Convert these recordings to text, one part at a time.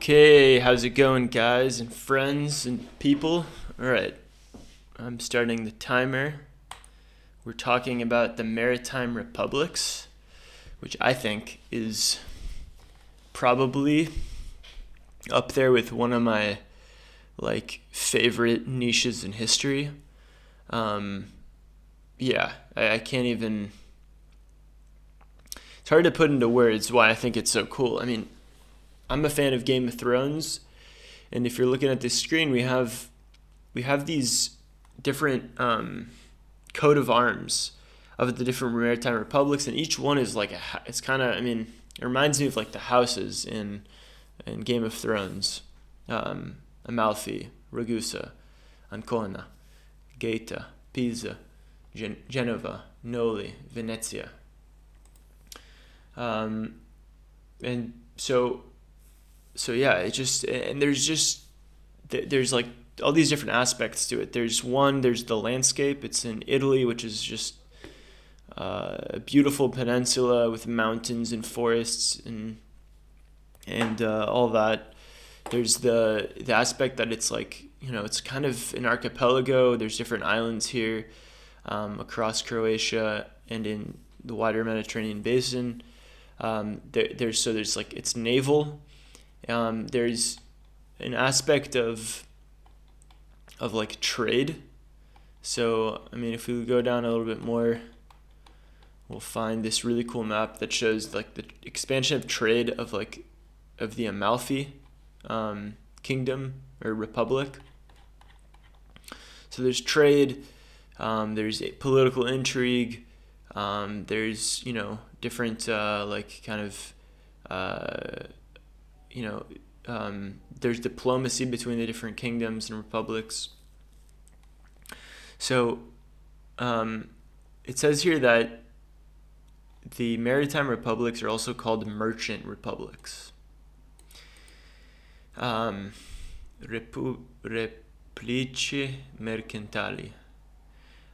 Okay, how's it going, guys and friends and people? All right, I'm starting the timer. We're talking about the Maritime Republics, which I think is probably up there with one of my favorite niches in history. Um, yeah, I can't even. It's hard to put into words why I think it's so cool. I mean, I'm a fan of Game of Thrones, and if you're looking at this screen, we have these different coat of arms of the different maritime republics, and each one is it's kind of, I mean, it reminds me of like the houses in Game of Thrones. Amalfi, Ragusa, Ancona, Gaeta, Pisa, Genova, Noli, Venezia. And so yeah, it just, and there's like all these different aspects to it. There's the landscape. It's in Italy, which is just a beautiful peninsula with mountains and forests and all that. There's the aspect that it's like, it's kind of an archipelago. There's different islands here across Croatia and in the wider Mediterranean basin. There's like, it's naval. There's an aspect of like trade. So I mean, if we go down a little bit more, we'll find this really cool map that shows like the expansion of trade of the Amalfi kingdom or republic. So there's trade, there's political intrigue, there's different there's diplomacy between the different kingdoms and republics. So it says here that the maritime republics are also called merchant republics. Replici mercantili.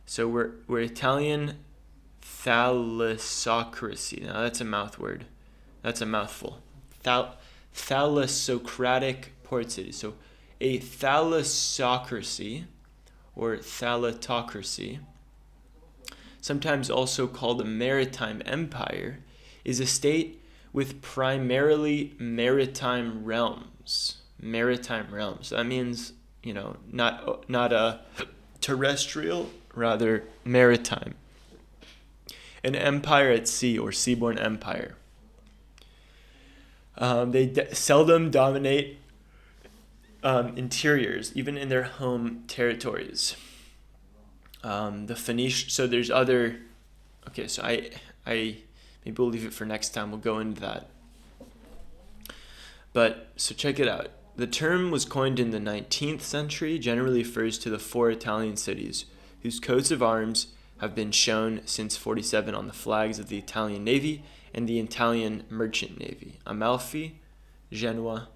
So we're Italian thalassocracy. Now that's a mouth word. That's a mouthful. Thalassocratic port city. So a thalassocracy or thalattocracy, sometimes also called a maritime empire, is a state with primarily maritime realms. Maritime realms. That means, not a terrestrial, rather maritime. An empire at sea or seaborne empire. They seldom dominate interiors, even in their home territories. The Phoenician. So there's other. Okay, so I maybe we'll leave it for next time. We'll go into that. But so check it out. The term was coined in the 19th century. Generally refers to the 4 Italian cities whose coats of arms have been shown since 47 on the flags of the Italian Navy and the Italian Merchant Navy: Amalfi, Genoa,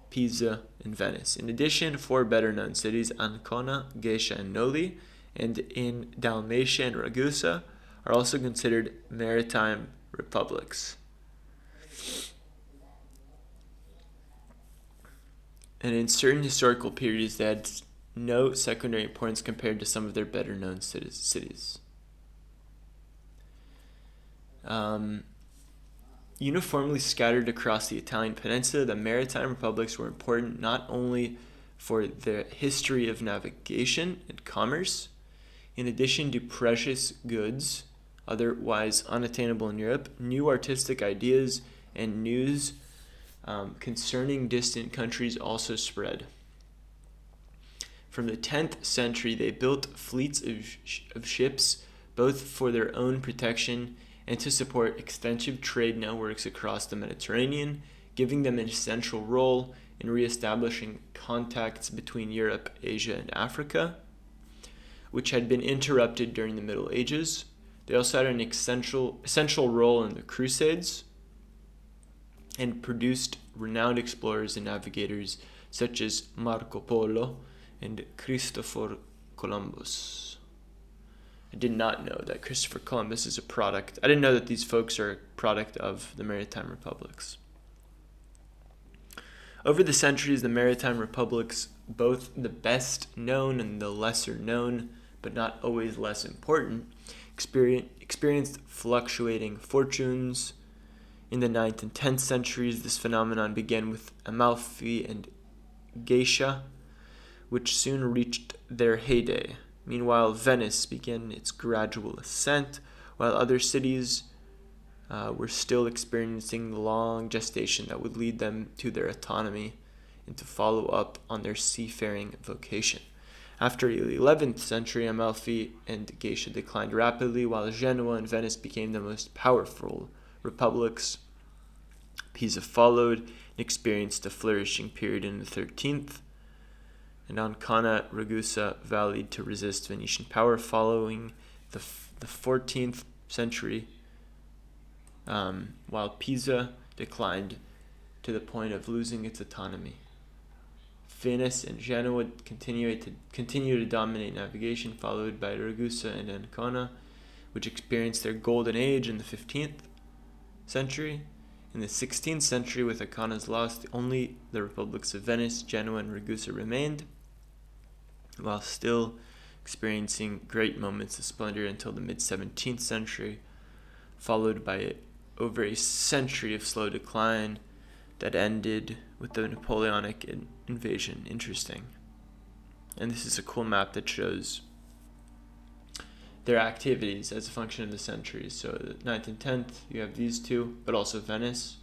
Pisa, and Venice. In addition, 4 better-known cities, Ancona, Gesha, and Noli, and in Dalmatia and Ragusa, are also considered maritime republics. And in certain historical periods, they had no secondary importance compared to some of their better-known cities. Uniformly scattered across the Italian peninsula, the maritime republics were important not only for the history of navigation and commerce. In addition to precious goods, otherwise unattainable in Europe, new artistic ideas and news concerning distant countries also spread. From the 10th century, they built fleets of ships, both for their own protection and to support extensive trade networks across the Mediterranean, giving them an essential role in reestablishing contacts between Europe, Asia, and Africa, which had been interrupted during the Middle Ages. They also had an essential role in the Crusades and produced renowned explorers and navigators such as Marco Polo and Christopher Columbus. I did not know that Christopher Columbus is a product. I didn't know that these folks are a product of the maritime republics. Over the centuries, the maritime republics, both the best known and the lesser known, but not always less important, experienced fluctuating fortunes. In the 9th and 10th centuries, this phenomenon began with Amalfi and Geisha, which soon reached their heyday. Meanwhile, Venice began its gradual ascent, while other cities were still experiencing the long gestation that would lead them to their autonomy and to follow up on their seafaring vocation. After the 11th century, Amalfi and Geisha declined rapidly, while Genoa and Venice became the most powerful republics. Pisa followed and experienced a flourishing period in the 13th, and Ancona Ragusa rallied to resist Venetian power following the 14th century, while Pisa declined to the point of losing its autonomy. Venice and Genoa continue to dominate navigation, followed by Ragusa and Ancona, which experienced their golden age in the 15th century. In the 16th century, with Ancona's loss, only the republics of Venice, Genoa, and Ragusa remained, while still experiencing great moments of splendor until the mid-17th century, followed by over a century of slow decline that ended with the Napoleonic invasion. Interesting. And this is a cool map that shows their activities as a function of the centuries. So the 9th and 10th, you have these two, but also Venice.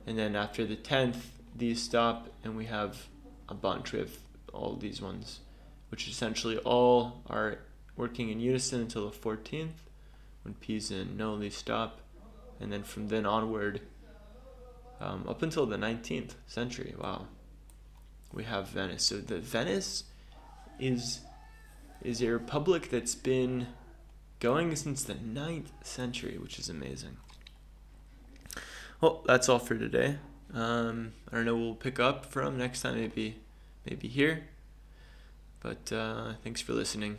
And then after the 10th, these stop, and we have a bunch. We have all these ones, which essentially all are working in unison until the 14th, when Pisa and Noli stop. And then from then onward, up until the 19th century, wow, we have Venice. So the Venice is a republic that's been going since the 9th century, which is amazing. Well, that's all for today. I don't know, we'll pick up from next time, maybe here. But thanks for listening.